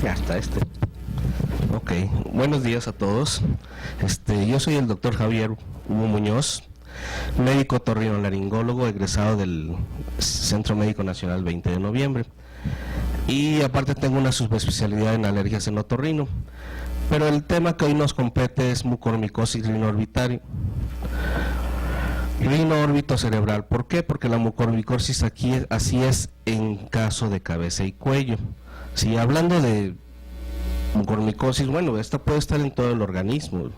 Ya está Ok, buenos días a todos. Yo soy el doctor Javier Hugo Muñoz, médico otorrinolaringólogo egresado del Centro Médico Nacional 20 de noviembre. Y aparte tengo una subespecialidad en alergias en otorrino. Pero el tema que hoy nos compete es mucormicosis rinoorbital. Rinoórbito cerebral. ¿Por qué? Porque la mucormicosis aquí así es en caso de cabeza y cuello. Si hablando de mucormicosis, bueno, esta puede estar en todo el organismo,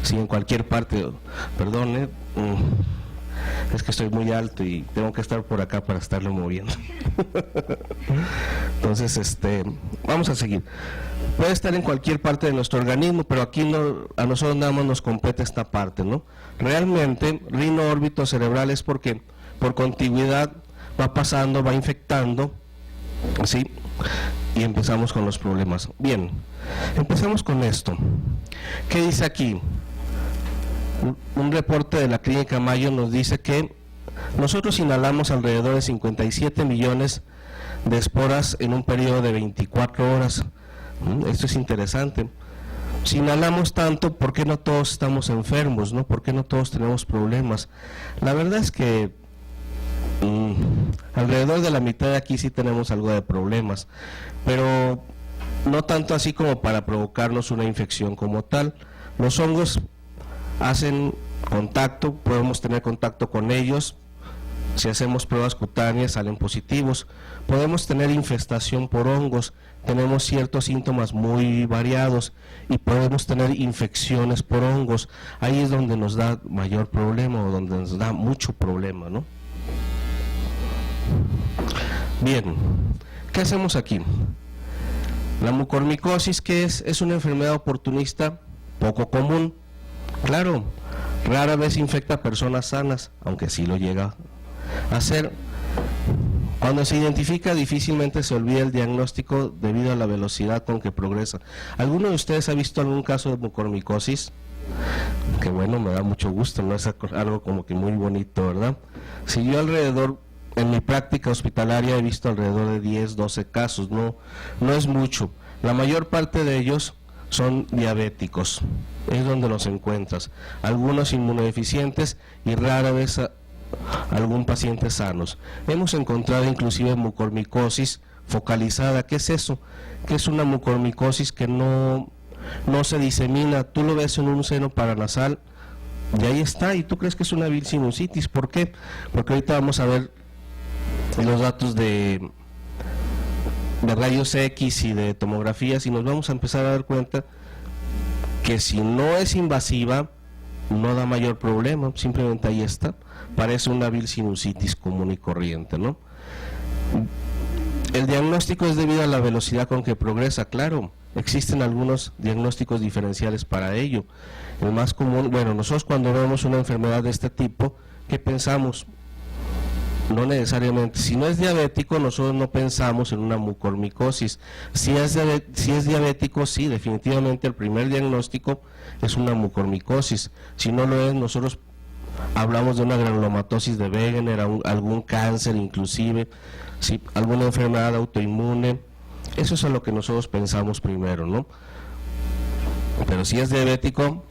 sí, en cualquier parte. Perdón, es que estoy muy alto y tengo que estar por acá para estarlo moviendo. Entonces, vamos a seguir. Puede estar en cualquier parte de nuestro organismo, pero aquí a nosotros nada más nos compete esta parte, ¿no? Realmente, rinoórbito cerebral es porque por contigüidad va pasando, va infectando, ¿sí? Y empezamos con los problemas. Bien, empezamos con esto. ¿Qué dice aquí? Un reporte de la Clínica Mayo nos dice que nosotros inhalamos alrededor de 57 millones de esporas en un periodo de 24 horas. Esto es interesante. Si inhalamos tanto, ¿por qué no todos estamos enfermos, no? ¿Por qué no todos tenemos problemas? La verdad es que alrededor de la mitad de aquí sí tenemos algo de problemas, pero no tanto así como para provocarnos una infección como tal. Los hongos hacen contacto, podemos tener contacto con ellos. Si hacemos pruebas cutáneas salen positivos. Podemos tener infestación por hongos, tenemos ciertos síntomas muy variados y podemos tener infecciones por hongos. Ahí es donde nos da mayor problema o donde nos da mucho problema, ¿no? Bien, ¿qué hacemos aquí? La mucormicosis, ¿qué es? Es una enfermedad oportunista poco común. Claro, rara vez infecta a personas sanas, aunque sí lo llega a hacer. Cuando se identifica, difícilmente se olvida el diagnóstico debido a la velocidad con que progresa. ¿Alguno de ustedes ha visto algún caso de mucormicosis? Que bueno, me da mucho gusto, no es algo como que muy bonito, ¿verdad? Si yo en mi práctica hospitalaria he visto alrededor de 10, 12 casos, no es mucho. La mayor parte de ellos son diabéticos, es donde los encuentras. Algunos inmunodeficientes y rara vez algún paciente sanos. Hemos encontrado inclusive mucormicosis focalizada. ¿Qué es eso? Que es una mucormicosis que no se disemina. Tú lo ves en un seno paranasal y ahí está, y tú crees que es una sinusitis. ¿Por qué? Porque ahorita vamos a ver los datos de rayos X y de tomografías y nos vamos a empezar a dar cuenta que si no es invasiva no da mayor problema, simplemente ahí está, parece una sinusitis común y corriente, ¿no? El diagnóstico es debido a la velocidad con que progresa. Claro, existen algunos diagnósticos diferenciales para ello. El más común, bueno, nosotros cuando vemos una enfermedad de este tipo, ¿qué pensamos? No necesariamente, si no es diabético, nosotros no pensamos en una mucormicosis. Si es diabético, sí, definitivamente el primer diagnóstico es una mucormicosis. Si no lo es, nosotros hablamos de una granulomatosis de Wegener, algún cáncer inclusive, sí, alguna enfermedad autoinmune. Eso es a lo que nosotros pensamos primero, ¿no? Pero si es diabético,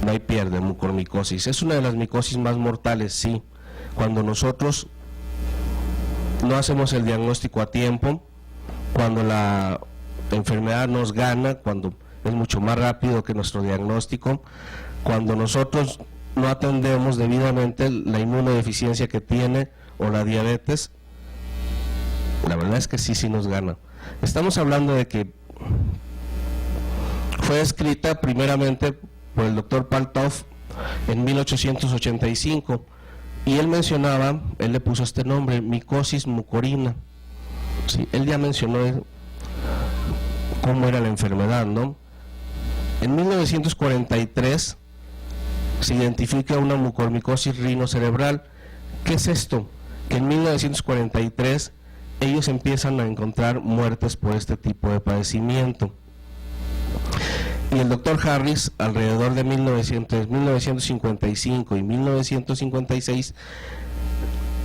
no hay pierde, mucormicosis. Es una de las micosis más mortales, sí. Cuando nosotros no hacemos el diagnóstico a tiempo, cuando la enfermedad nos gana, cuando es mucho más rápido que nuestro diagnóstico, cuando nosotros no atendemos debidamente la inmunodeficiencia que tiene o la diabetes, la verdad es que sí nos gana. Estamos hablando de que fue descrita primeramente por el doctor Paltov en 1885 y él le puso este nombre, micosis mucorina. Sí, él ya mencionó cómo era la enfermedad, ¿no? En 1943 se identifica una mucormicosis rinocerebral. ¿Qué es esto? Que en 1943 ellos empiezan a encontrar muertes por este tipo de padecimiento. Y el doctor Harris, alrededor de 1955 y 1956,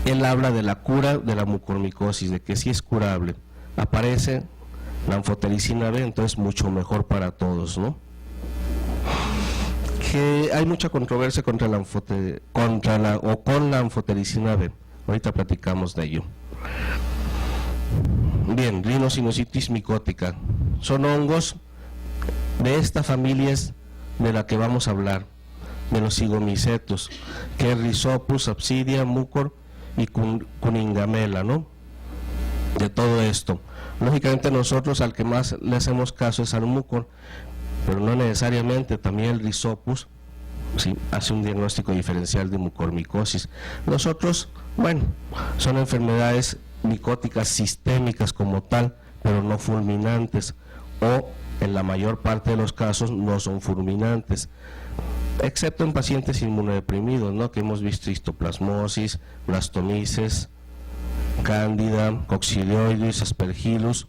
él habla de la cura de la mucormicosis, de que sí es curable. aparece la anfotericina B, entonces mucho mejor para todos, ¿no? Que hay mucha controversia con la anfotericina B. Ahorita platicamos de ello. Bien, rinosinusitis micótica. Son hongos de esta familia es de la que vamos a hablar, de los cigomicetos, que es Rhizopus, Absidia, Mucor y Cuningamela, ¿no? De todo esto. Lógicamente nosotros al que más le hacemos caso es al Mucor, pero no necesariamente, también el Rhizopus sí, hace un diagnóstico diferencial de mucormicosis. Nosotros, bueno, son enfermedades micóticas sistémicas como tal, pero no fulminantes, o en la mayor parte de los casos no son fulminantes, excepto en pacientes inmunodeprimidos, ¿no? Que hemos visto histoplasmosis, blastomices, cándida, coccidioides, aspergillus.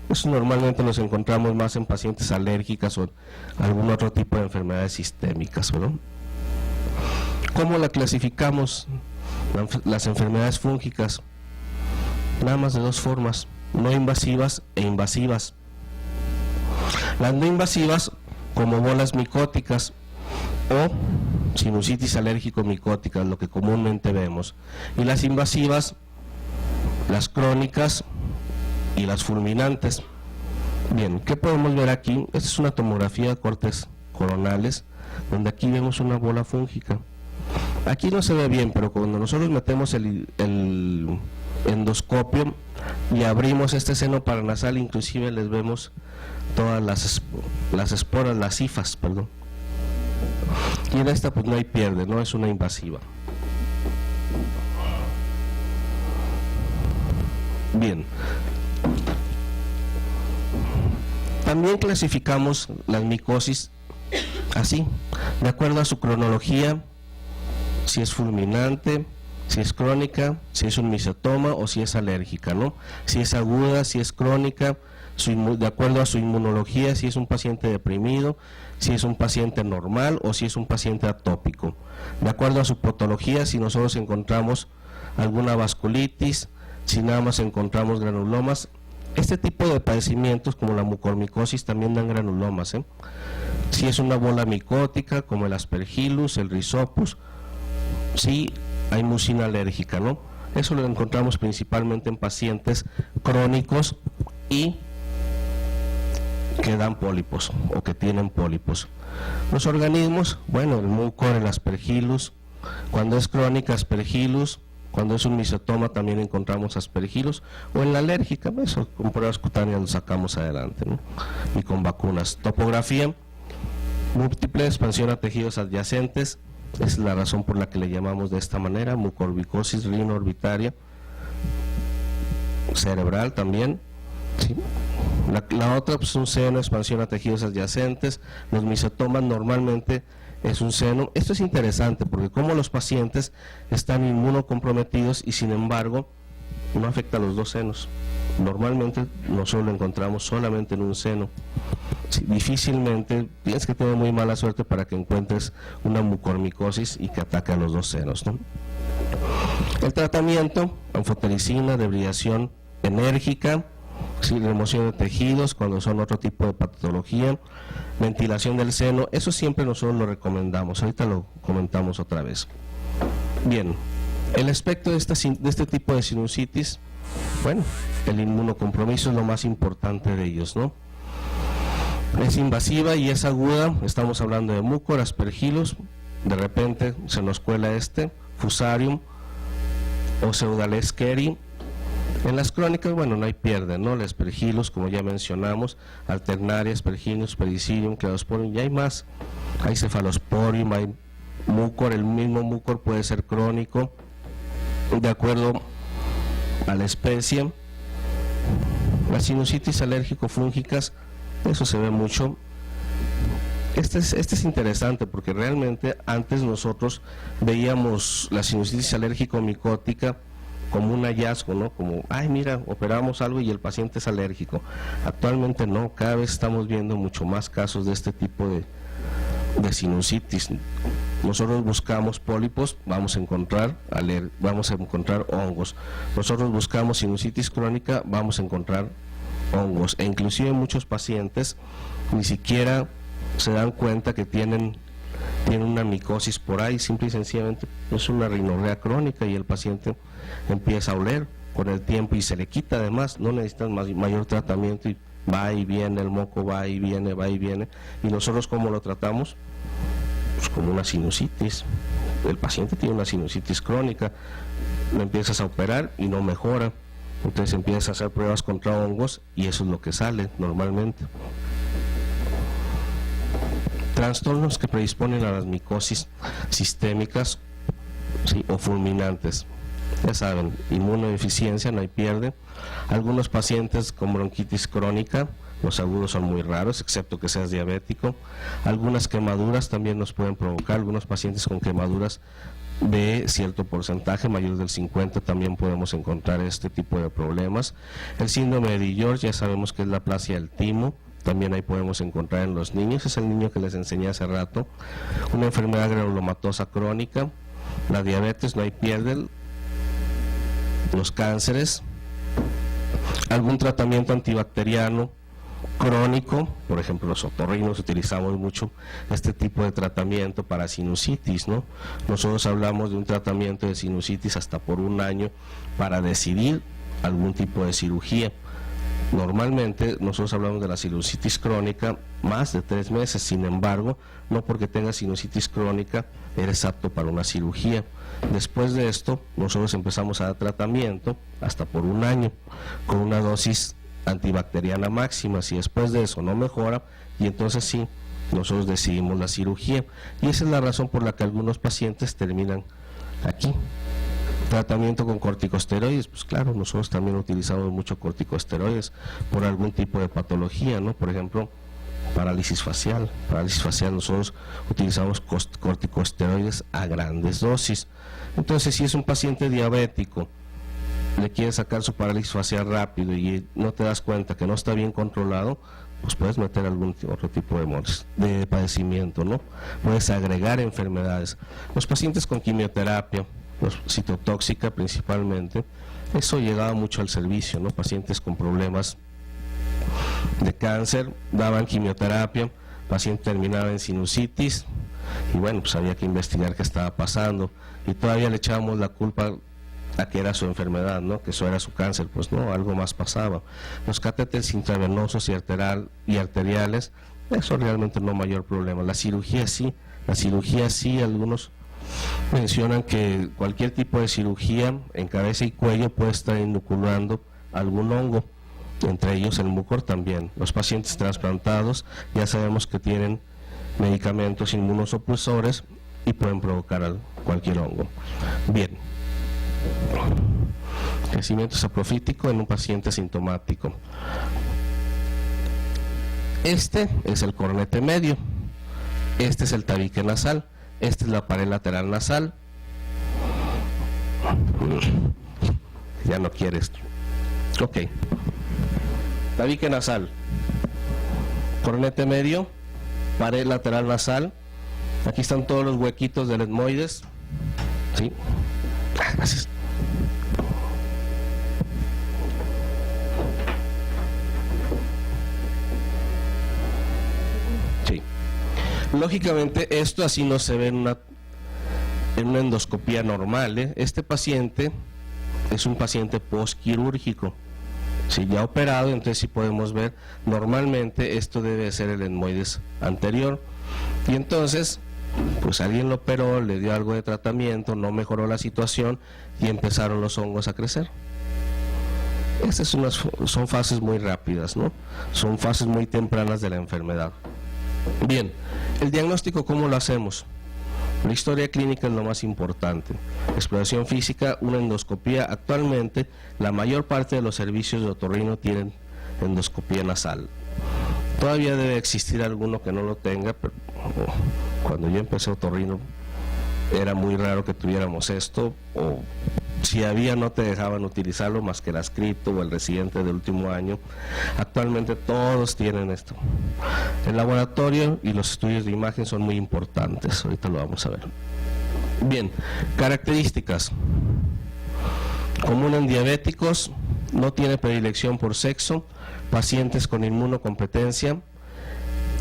Eso normalmente los encontramos más en pacientes alérgicas o algún otro tipo de enfermedades sistémicas, ¿no? ¿Cómo la clasificamos? Las enfermedades fúngicas, nada más de dos formas, no invasivas e invasivas. Las no invasivas, como bolas micóticas o sinusitis alérgico-micóticas, lo que comúnmente vemos, y las invasivas, las crónicas y las fulminantes. Bien, ¿qué podemos ver aquí? Esta es una tomografía de cortes coronales, donde aquí vemos una bola fúngica. Aquí no se ve bien, pero cuando nosotros metemos el endoscopio y abrimos este seno paranasal, inclusive les vemos todas las esporas, las hifas, perdón. Y en esta pues no hay pierde, no es una invasiva. Bien. También clasificamos las micosis así, de acuerdo a su cronología, si es fulminante, si es crónica, si es un misotoma o si es alérgica, ¿no? Si es aguda, si es crónica, de acuerdo a su inmunología, si es un paciente deprimido, si es un paciente normal o si es un paciente atópico. De acuerdo a su patología, si nosotros encontramos alguna vasculitis, si nada más encontramos granulomas. Este tipo de padecimientos como la mucormicosis también dan granulomas, ¿eh? Si es una bola micótica como el aspergillus, el rhizopus, sí hay mucina alérgica, ¿no? Eso lo encontramos principalmente en pacientes crónicos y que dan pólipos o que tienen pólipos. Los organismos, bueno, el mucor, el aspergillus, cuando es crónica aspergillus, cuando es un misotoma también encontramos aspergillus, o en la alérgica, eso con pruebas cutáneas lo sacamos adelante, ¿no? Y con vacunas. Topografía múltiple, expansión a tejidos adyacentes, es la razón por la que le llamamos de esta manera, mucormicosis rinoorbitaria, cerebral también, ¿sí? La otra pues un seno, expansión a tejidos adyacentes. Los misotomas normalmente es un seno. Esto es interesante porque como los pacientes están inmunocomprometidos y sin embargo no afecta a los dos senos. Normalmente nosotros lo encontramos solamente en un seno. Sí, difícilmente, tienes que tener muy mala suerte para que encuentres una mucormicosis y que ataque a los dos senos, ¿no? El tratamiento, anfotericina, debridación enérgica, sí, remoción de tejidos cuando son otro tipo de patología, ventilación del seno, eso siempre nosotros lo recomendamos, ahorita lo comentamos otra vez. Bien, el aspecto de este tipo de sinusitis, bueno, el inmunocompromiso es lo más importante de ellos, ¿no? Es invasiva y es aguda, estamos hablando de mucor, aspergillus, de repente se nos cuela fusarium o pseudalescheri. En las crónicas, bueno, no hay pierde, ¿no? El aspergillus, como ya mencionamos, alternaria, aspergillus, pericidium, cladosporium, y hay más. Hay cefalosporium, hay mucor, el mismo mucor puede ser crónico, de acuerdo a la especie. Las sinusitis alérgico-fúngicas, eso se ve mucho. Este es interesante porque realmente antes nosotros veíamos la sinusitis alérgico-micótica como un hallazgo, ¿no? Como, ay, mira, operamos algo y el paciente es alérgico. Actualmente no, cada vez estamos viendo mucho más casos de este tipo de sinusitis. Nosotros buscamos pólipos, vamos a encontrar hongos. Nosotros buscamos sinusitis crónica, vamos a encontrar hongos, e inclusive muchos pacientes ni siquiera se dan cuenta que tienen una micosis por ahí, simple y sencillamente es una rinorrea crónica y el paciente empieza a oler con el tiempo y se le quita. Además, no necesitan mayor tratamiento y va y viene, el moco va y viene, y nosotros ¿cómo lo tratamos? Pues como una sinusitis. El paciente tiene una sinusitis crónica, lo empiezas a operar y no mejora, entonces empiezas a hacer pruebas contra hongos y eso es lo que sale normalmente. Trastornos que predisponen a las micosis sistémicas, ¿sí?, o fulminantes. Ya saben, inmunodeficiencia, no hay pierde. Algunos pacientes con bronquitis crónica, los agudos son muy raros, excepto que seas diabético. Algunas quemaduras también nos pueden provocar, algunos pacientes con quemaduras de cierto porcentaje, mayor del 50, también podemos encontrar este tipo de problemas. El síndrome de Dior, ya sabemos que es la aplasia del timo, también ahí podemos encontrar en los niños, es el niño que les enseñé hace rato. Una enfermedad granulomatosa crónica, la diabetes, no hay pierde, los cánceres, algún tratamiento antibacteriano crónico, por ejemplo los otorrinos, utilizamos mucho este tipo de tratamiento para sinusitis, ¿no? Nosotros hablamos de un tratamiento de sinusitis hasta por 1 año para decidir algún tipo de cirugía. Normalmente nosotros hablamos de la sinusitis crónica más de 3 meses, sin embargo, no porque tengas sinusitis crónica eres apto para una cirugía. Después de esto, nosotros empezamos a dar tratamiento hasta por 1 año, con una dosis antibacteriana máxima. Si después de eso no mejora, y entonces sí, nosotros decidimos la cirugía. Y esa es la razón por la que algunos pacientes terminan aquí. Tratamiento con corticosteroides, pues claro, nosotros también utilizamos mucho corticosteroides por algún tipo de patología, ¿no? Por ejemplo, parálisis facial. Parálisis facial, nosotros utilizamos corticosteroides a grandes dosis. Entonces, si es un paciente diabético, le quiere sacar su parálisis facial rápido y no te das cuenta que no está bien controlado, pues puedes meter algún otro tipo de padecimiento, ¿no? Puedes agregar enfermedades. Los pacientes con quimioterapia, los citotóxica principalmente, eso llegaba mucho al servicio, ¿no? Pacientes con problemas de cáncer daban quimioterapia, paciente terminaba en sinusitis y bueno, pues había que investigar qué estaba pasando y todavía le echábamos la culpa a que era su enfermedad, ¿no? Que eso era su cáncer. Pues no, algo más pasaba. Los catéteres intravenosos y arteriales, eso realmente no mayor problema. La cirugía sí, algunos mencionan que cualquier tipo de cirugía en cabeza y cuello puede estar inoculando algún hongo, entre ellos el mucor también. Los pacientes trasplantados ya sabemos que tienen medicamentos inmunosupresores y pueden provocar cualquier hongo. Bien. Crecimiento saprofítico en un paciente sintomático. Este es el cornete medio, este es el tabique nasal, esta es la pared lateral nasal. Ya no quieres. Ok. Tabique nasal, cornete medio, pared lateral nasal. Aquí están todos los huequitos del etmoides. ¿Sí? Gracias. Sí. Lógicamente esto así no se ve en una endoscopía normal, ¿eh? Este paciente es un paciente postquirúrgico. Si ya operado, entonces sí podemos ver, normalmente esto debe ser el etmoides anterior. Y entonces, pues alguien lo operó, le dio algo de tratamiento, no mejoró la situación y empezaron los hongos a crecer. Estas son fases muy rápidas, ¿no? Son fases muy tempranas de la enfermedad. Bien, el diagnóstico, ¿cómo lo hacemos? La historia clínica es lo más importante. Exploración física, una endoscopía. Actualmente, la mayor parte de los servicios de otorrino tienen endoscopía nasal. Todavía debe existir alguno que no lo tenga, pero cuando yo empecé otorrino era muy raro que tuviéramos esto, o si había no te dejaban utilizarlo más que el adscripto o el residente del último año. Actualmente todos tienen esto. El laboratorio y los estudios de imagen son muy importantes, ahorita lo vamos a ver. Bien, características. Común en diabéticos, no tiene predilección por sexo, pacientes con inmunocompetencia.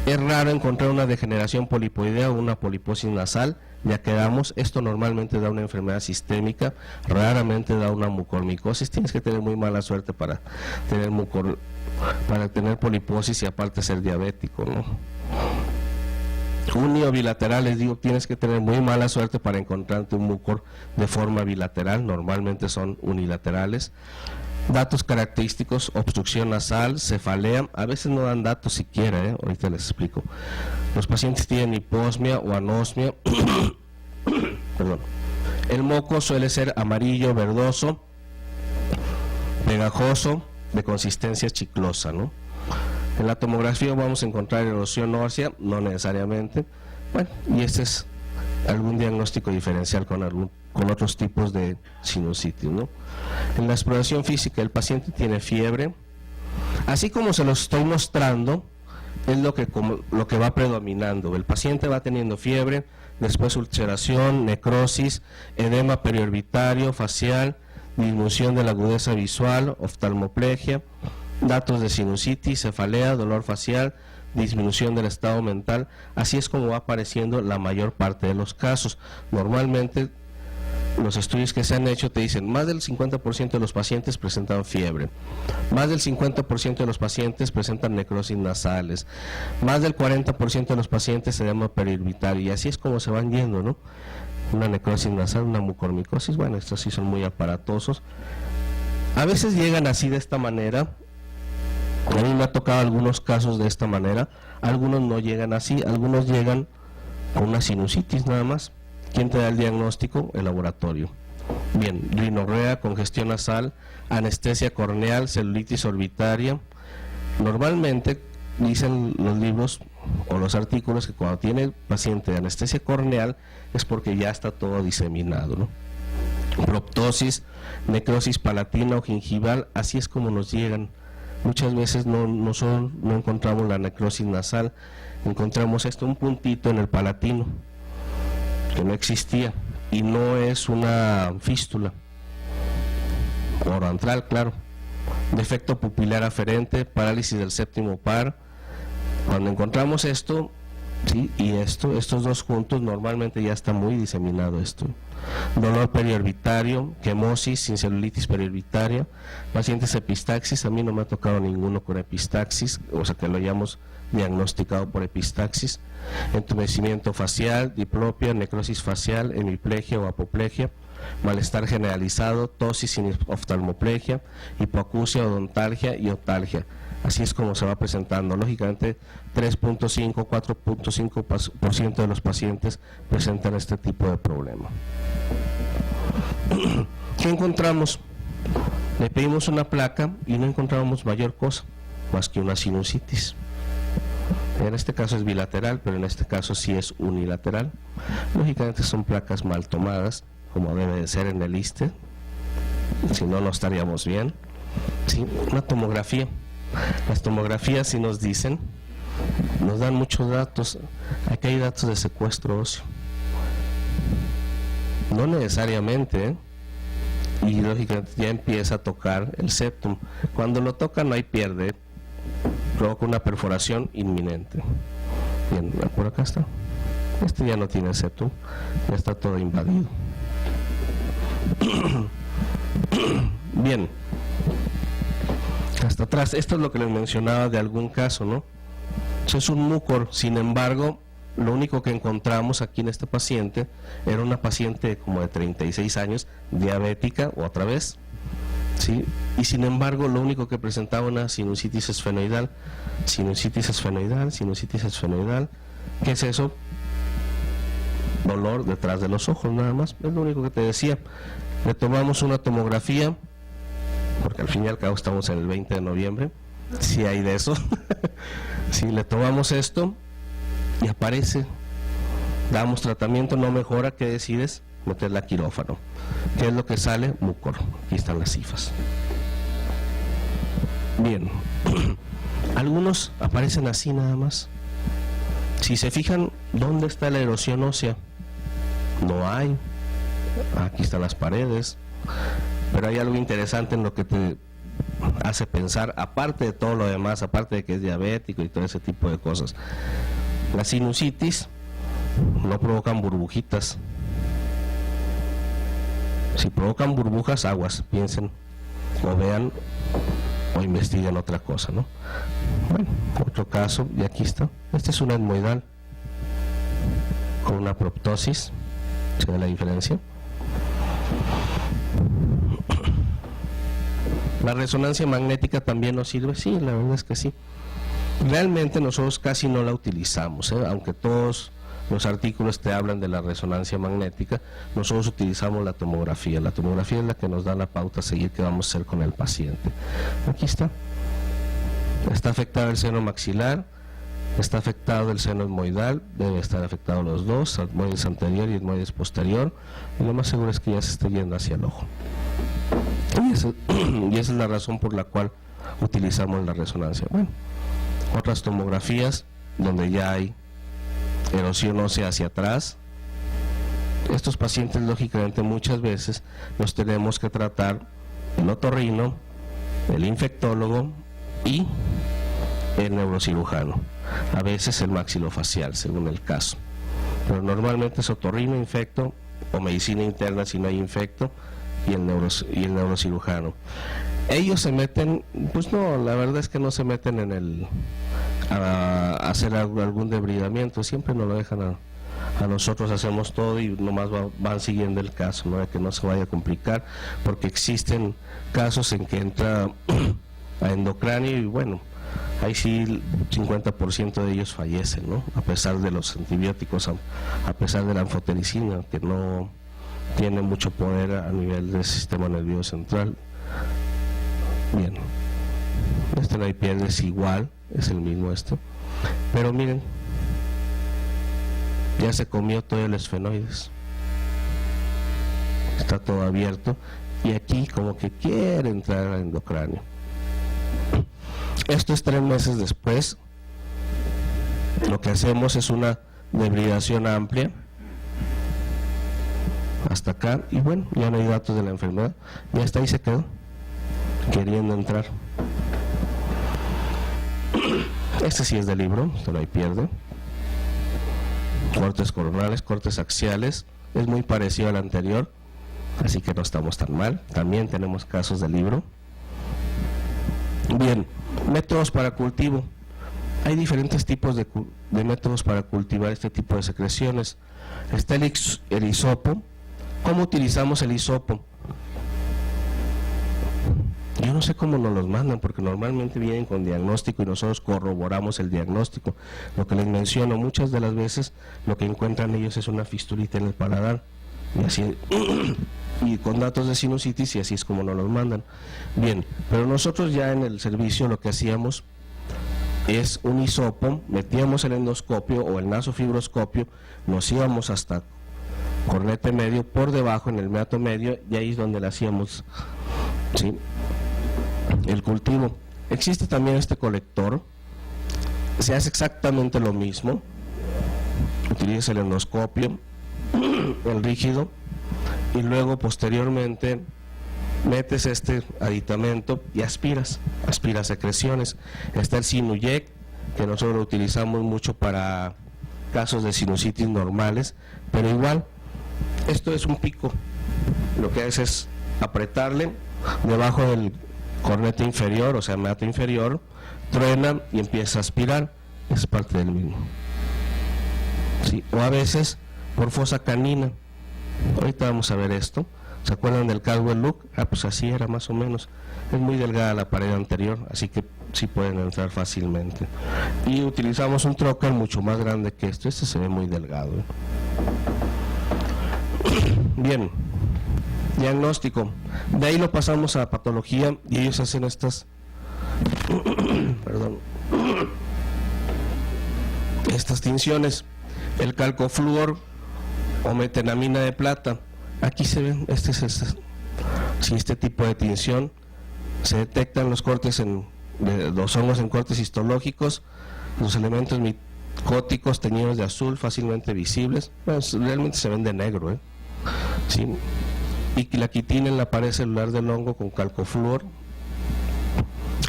Es raro encontrar una degeneración polipoidea o una poliposis nasal, ya quedamos, esto normalmente da una enfermedad sistémica, raramente da una mucormicosis. Tienes que tener muy mala suerte para tener poliposis y aparte ser diabético, ¿no? Unio bilateral, les digo, tienes que tener muy mala suerte para encontrarte un mucor de forma bilateral, normalmente son unilaterales. Datos característicos: obstrucción nasal, cefalea, a veces no dan datos siquiera, ahorita les explico. Los pacientes tienen hiposmia o anosmia. Perdón. El moco suele ser amarillo, verdoso, pegajoso, de consistencia chiclosa, ¿no? En la tomografía vamos a encontrar erosión ósea, no necesariamente. Bueno, y este es algún diagnóstico diferencial con otros tipos de sinusitis, ¿no? En la exploración física, el paciente tiene fiebre. Así como se los estoy mostrando, es lo que va predominando. El paciente va teniendo fiebre, después ulceración, necrosis, edema periorbitario, facial, disminución de la agudeza visual, oftalmoplegia, datos de sinusitis, cefalea, dolor facial, disminución del estado mental. Así es como va apareciendo la mayor parte de los casos. Normalmente los estudios que se han hecho te dicen más del 50% de los pacientes presentan fiebre, más del 50% de los pacientes presentan necrosis nasales, más del 40% de los pacientes edema periorbitario, y así es como se van yendo, ¿no? Una necrosis nasal, una mucormicosis, bueno, estos sí son muy aparatosos. A veces llegan así de esta manera. A mí me ha tocado algunos casos de esta manera, algunos no llegan así, algunos llegan con una sinusitis nada más. ¿Quién te da el diagnóstico? El laboratorio. Bien, rinorrea, congestión nasal, anestesia corneal, celulitis orbitaria. Normalmente dicen los libros o los artículos que cuando tiene el paciente anestesia corneal es porque ya está todo diseminado, ¿no? Proptosis, necrosis palatina o gingival, así es como nos llegan. Muchas veces no encontramos la necrosis nasal, encontramos un puntito en el palatino que no existía y no es una fístula oroantral, claro. Defecto pupilar aferente, parálisis del séptimo par. Cuando encontramos esto, ¿sí? Y estos dos juntos, normalmente ya está muy diseminado esto. Dolor periorbitario, quemosis sin celulitis periorbitaria, pacientes epistaxis. A mí no me ha tocado ninguno con epistaxis, o sea que lo hayamos diagnosticado por epistaxis. Entumecimiento facial, diplopia, necrosis facial, hemiplegia o apoplegia, malestar generalizado, tosis sin oftalmoplegia, hipoacusia, odontalgia y otalgia. Así es como se va presentando. Lógicamente 3.5, 4.5% de los pacientes presentan este tipo de problema. ¿Qué encontramos? Le pedimos una placa y no encontramos mayor cosa más que una sinusitis. En este caso es bilateral, pero en este caso sí es unilateral. Lógicamente son placas mal tomadas, como debe de ser en el ISSSTE, si no, no estaríamos bien. Sí, una tomografía. Las tomografías sí nos dicen, nos dan muchos datos. Aquí hay datos de secuestro óseo. No necesariamente, y lógicamente ya empieza a tocar el septum. Cuando lo toca no hay pierde, provoca una perforación inminente. Bien, por acá está. Este ya no tiene septum, ya está todo invadido. Bien, hasta atrás, esto es lo que les mencionaba de algún caso, ¿no? Eso es un mucor. Sin embargo, lo único que encontramos aquí en este paciente era una paciente como de 36 años, diabética, otra vez, ¿sí? Y sin embargo, lo único que presentaba una sinusitis esfenoidal. Sinusitis esfenoidal, sinusitis esfenoidal. ¿Qué es eso? Dolor detrás de los ojos, nada más. Es lo único que te decía. Le tomamos una tomografía, porque al fin y al cabo estamos en el 20 de noviembre, si hay de eso. Si le tomamos esto y aparece, damos tratamiento, no mejora, ¿qué decides? Meterla a quirófano. ¿Qué es lo que sale? Mucor. Aquí están las cifras. Bien. Algunos aparecen así nada más. Si se fijan, ¿dónde está la erosión ósea? No hay. Aquí están las paredes. pero hay algo interesante en lo que te hace pensar, aparte de todo lo demás, aparte de que es diabético y todo ese tipo de cosas. La sinusitis no provocan burbujitas. Si provocan burbujas, aguas, piensen o vean o investiguen otra cosa, ¿no? Bueno, otro caso, y aquí está. Este es un etmoidal con una proptosis. ¿Se ve la diferencia? ¿La resonancia magnética también nos sirve? Sí, la verdad es que sí. Realmente nosotros casi no la utilizamos, aunque todos los artículos te hablan de la resonancia magnética, nosotros utilizamos la tomografía. La tomografía es la que nos da la pauta a seguir qué vamos a hacer con el paciente. Aquí está. Está afectado el seno maxilar, está afectado el seno etmoidal, debe estar afectado los dos, etmoides anterior y etmoides posterior, y lo más seguro es que ya se esté yendo hacia el ojo. Y esa es la razón por la cual utilizamos la resonancia. Bueno, otras tomografías donde ya hay erosión ósea hacia atrás. Estos pacientes lógicamente muchas veces los tenemos que tratar el otorrino, el infectólogo y el neurocirujano, a veces el maxilofacial según el caso, pero normalmente es otorrino, infecto o medicina interna si no hay infecto y el neurocirujano. Ellos se meten, pues no, la verdad es que no se meten en a hacer algún debridamiento, siempre nos lo dejan a nosotros, hacemos todo y nomás van siguiendo el caso, ¿no? De que no se vaya a complicar, porque existen casos en que entra a endocráneo y bueno, ahí sí el 50% de ellos fallecen, ¿no? A pesar de los antibióticos, a pesar de la anfotericina, que no tiene mucho poder a nivel del sistema nervioso central. Bien, este no hay pierde, es igual, es el mismo esto, pero miren, ya se comió todo el esfenoides, está todo abierto y aquí como que quiere entrar al endocráneo. Esto es 3 meses después. Lo que hacemos es una debridación amplia hasta acá y bueno, ya no hay datos de la enfermedad, ya está ahí, se quedó queriendo entrar. Este sí es de libro, esto no hay pierde. Cortes coronales, cortes axiales, es muy parecido al anterior, así que no estamos tan mal. También tenemos casos de libro. Bien, métodos para cultivo. Hay diferentes tipos de métodos para cultivar este tipo de secreciones. Está el hisopo. ¿Cómo utilizamos el hisopo? Yo no sé cómo nos los mandan, porque normalmente vienen con diagnóstico y nosotros corroboramos el diagnóstico. Lo que les menciono, muchas de las veces lo que encuentran ellos es una fistulita en el paladar, y así y con datos de sinusitis, y así es como nos los mandan. Bien, pero nosotros ya en el servicio lo que hacíamos es un hisopo, metíamos el endoscopio o el nasofibroscopio, nos íbamos hasta cornete medio, por debajo en el meato medio, y ahí es donde le hacíamos, ¿sí?, el cultivo. Existe también este colector, se hace exactamente lo mismo, utiliza el endoscopio, el rígido, y luego posteriormente metes este aditamento y aspiras secreciones. Está el Sinuyec, que nosotros lo utilizamos mucho para casos de sinusitis normales, pero igual, esto es un pico, lo que hace es apretarle debajo del cornete inferior, o sea, meato inferior, truena y empieza a aspirar, es parte del mismo. ¿Sí? O a veces por fosa canina. Ahorita vamos a ver esto. ¿Se acuerdan del Caldwell Look? Pues así era más o menos. Es muy delgada la pared anterior, así que sí pueden entrar fácilmente. Y utilizamos un trocar mucho más grande que este se ve muy delgado. Bien, diagnóstico. De ahí lo pasamos a patología y ellos hacen estas perdón, estas tinciones. El calcofluor o metenamina de plata. Aquí se ven, este tipo de tinción. Se detectan los cortes de los hongos en cortes histológicos, los elementos micóticos teñidos de azul, fácilmente visibles. Bueno, realmente se ven de negro, ¿sí? y la quitina en la pared celular del hongo con calcofluor.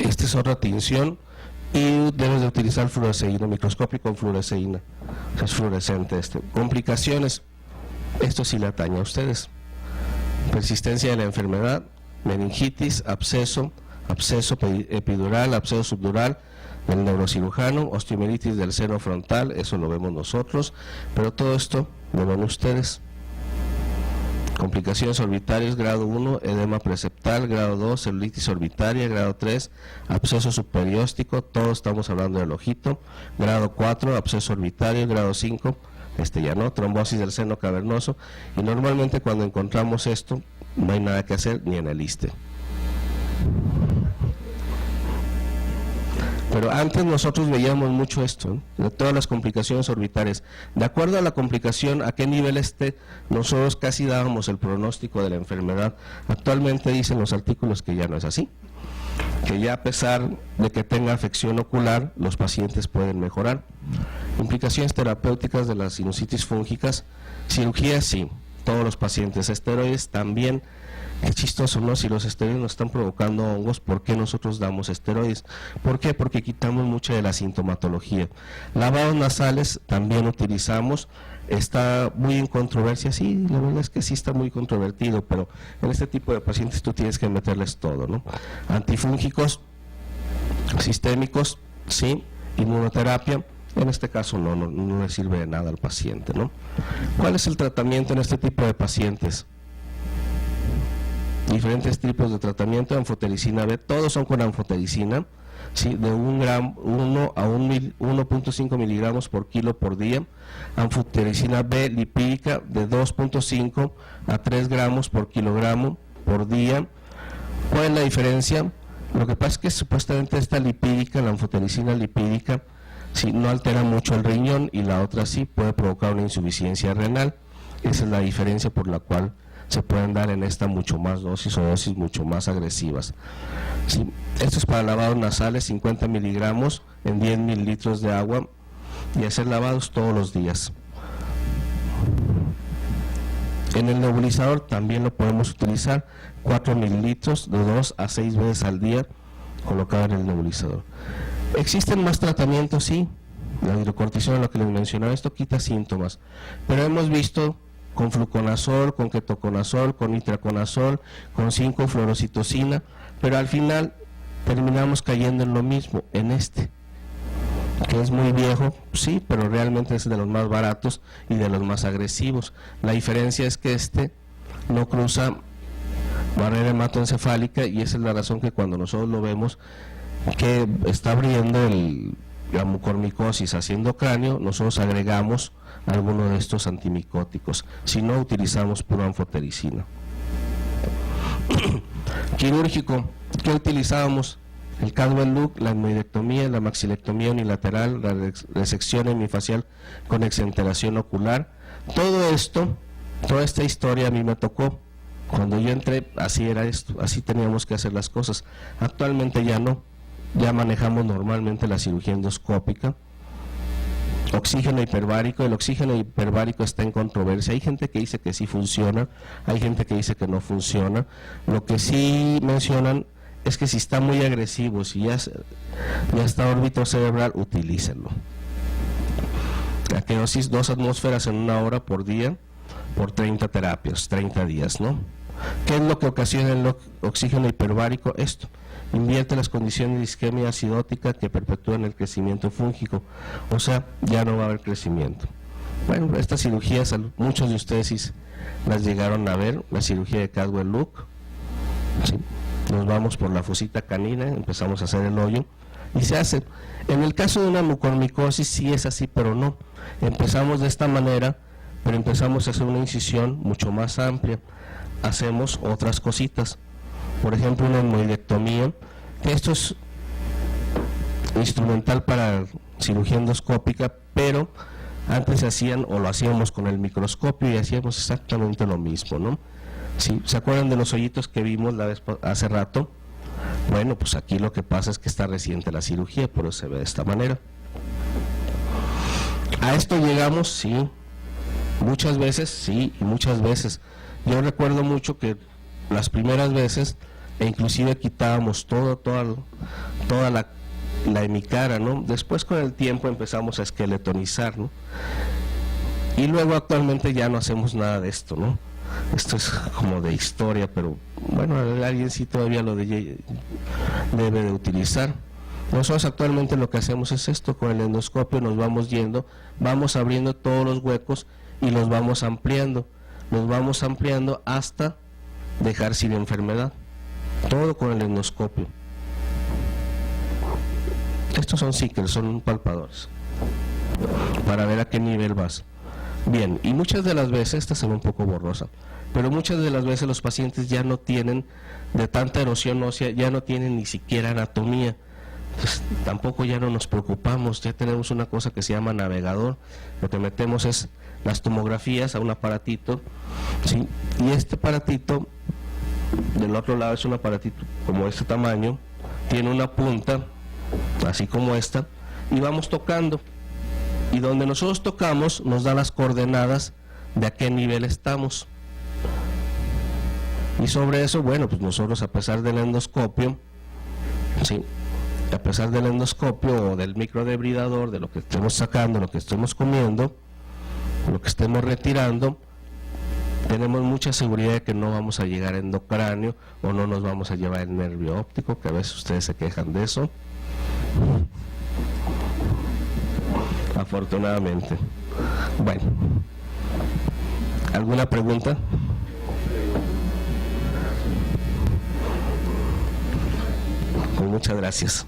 Esta es otra tinción, y debes de utilizar fluoresceína, microscopio con fluoresceína, es fluorescente este. Complicaciones, esto sí le atañe a ustedes: persistencia de la enfermedad, meningitis, absceso epidural, absceso subdural del neurocirujano, osteomielitis del seno frontal, eso lo vemos nosotros, pero todo esto lo ven ustedes. Complicaciones orbitarias, grado 1, edema preceptal, grado 2, celulitis orbitaria, grado 3, absceso subperióstico, todos estamos hablando del ojito, grado 4, absceso orbitario, grado 5, ya no, trombosis del seno cavernoso, y normalmente cuando encontramos esto, no hay nada que hacer ni en el ISSSTE. Pero antes nosotros veíamos mucho esto, de todas las complicaciones orbitarias. De acuerdo a la complicación, a qué nivel esté, nosotros casi dábamos el pronóstico de la enfermedad. Actualmente dicen los artículos que ya no es así, que ya a pesar de que tenga afección ocular, los pacientes pueden mejorar. Implicaciones terapéuticas de las sinusitis fúngicas, cirugía sí, todos los pacientes, esteroides también. Es chistoso, ¿no? Si los esteroides nos están provocando hongos, ¿por qué nosotros damos esteroides? ¿Por qué? Porque quitamos mucha de la sintomatología. Lavados nasales también utilizamos, está muy en controversia, sí, la verdad es que sí está muy controvertido, pero en este tipo de pacientes tú tienes que meterles todo, ¿no? Antifúngicos, sistémicos, sí, inmunoterapia, en este caso no le sirve de nada al paciente, ¿no? ¿Cuál es el tratamiento en este tipo de pacientes? Diferentes tipos de tratamiento, anfotericina B, todos son con anfotericina, ¿sí? De 1 a 1.5 miligramos por kilo por día, anfotericina B lipídica de 2.5 a 3 gramos por kilogramo por día. ¿Cuál es la diferencia? Lo que pasa es que supuestamente esta lipídica, la anfotericina lipídica, sí, no altera mucho el riñón, y la otra sí puede provocar una insuficiencia renal. Esa es la diferencia por la cual se pueden dar en esta mucho más dosis o dosis mucho más agresivas. Sí, esto es para lavados nasales, 50 miligramos en 10 mililitros de agua, y hacer lavados todos los días. En el nebulizador también lo podemos utilizar, 4 mililitros de 2 a 6 veces al día, colocado en el nebulizador. ¿Existen más tratamientos? Sí, la hidrocortisona, lo que les mencionaba, esto quita síntomas, pero hemos visto con fluconazol, con ketoconazol, con itraconazol, con 5-fluorocitocina, pero al final terminamos cayendo en lo mismo, en que es muy viejo, sí, pero realmente es de los más baratos y de los más agresivos. La diferencia es que no cruza barrera hematoencefálica, y esa es la razón que cuando nosotros lo vemos que está abriendo la mucormicosis haciendo cráneo, nosotros agregamos alguno de estos antimicóticos, si no utilizamos puro anfotericina. Quirúrgico, ¿qué utilizábamos? El Cadwell-Look, la hemorroidectomía, la maxilectomía unilateral, la resección hemifacial con exenteración ocular. Todo esto, toda esta historia a mí me tocó. Cuando yo entré, así era esto, así teníamos que hacer las cosas. Actualmente ya no, ya manejamos normalmente la cirugía endoscópica. Oxígeno hiperbárico, el oxígeno hiperbárico está en controversia, hay gente que dice que sí funciona, hay gente que dice que no funciona. Lo que sí mencionan es que si está muy agresivo, si ya está órbito cerebral, utilícenlo. La quenosis, 2 atmósferas en 1 hora por día, por 30 terapias, 30 días, ¿no? ¿Qué es lo que ocasiona el oxígeno hiperbárico? Esto invierte las condiciones de isquemia acidótica que perpetúan el crecimiento fúngico, o sea, ya no va a haber crecimiento. Bueno, estas cirugías, muchos de ustedes sí las llegaron a ver, la cirugía de Cadwell-Look, ¿sí? Nos vamos por la fosita canina, empezamos a hacer el hoyo, y se hace. En el caso de una mucormicosis sí es así, pero no. Empezamos de esta manera, pero empezamos a hacer una incisión mucho más amplia, hacemos otras cositas. Por ejemplo, una hemorroidectomía, que esto es instrumental para cirugía endoscópica, pero antes se hacían, o lo hacíamos con el microscopio, y hacíamos exactamente lo mismo, ¿no? ¿Sí? ¿Se acuerdan de los hoyitos que vimos hace rato? Bueno, pues aquí lo que pasa es que está reciente la cirugía, por eso se ve de esta manera. ¿A esto llegamos? Sí. Muchas veces, sí, y muchas veces. Yo recuerdo mucho que las primeras veces, e inclusive quitábamos toda la hemicara, ¿no? Después con el tiempo empezamos a esqueletonizar, ¿no? Y luego actualmente ya no hacemos nada de esto, ¿no? Esto es como de historia, pero bueno, alguien sí todavía lo debe de utilizar. Nosotros actualmente lo que hacemos es esto, con el endoscopio nos vamos yendo, vamos abriendo todos los huecos y los vamos ampliando hasta dejar sin enfermedad, todo con el endoscopio. Estos son Sickle, son palpadores, para ver a qué nivel vas. Bien, y muchas de las veces, esta se ve un poco borrosa, pero muchas de las veces los pacientes ya no tienen, de tanta erosión ósea, ya no tienen ni siquiera anatomía. Pues tampoco ya no nos preocupamos, ya tenemos una cosa que se llama navegador, lo que metemos es las tomografías a un aparatito, ¿sí? Y este aparatito, del otro lado es un aparatito como este tamaño, tiene una punta, así como esta, y vamos tocando, y donde nosotros tocamos nos da las coordenadas de a qué nivel estamos, y sobre eso, bueno, pues nosotros a pesar del endoscopio, ¿sí?, a pesar del endoscopio o del microdebridador, de lo que estemos sacando, lo que estemos comiendo, lo que estemos retirando, tenemos mucha seguridad de que no vamos a llegar a endocráneo o no nos vamos a llevar el nervio óptico, que a veces ustedes se quejan de eso. Afortunadamente. Bueno, ¿alguna pregunta? Pues muchas gracias.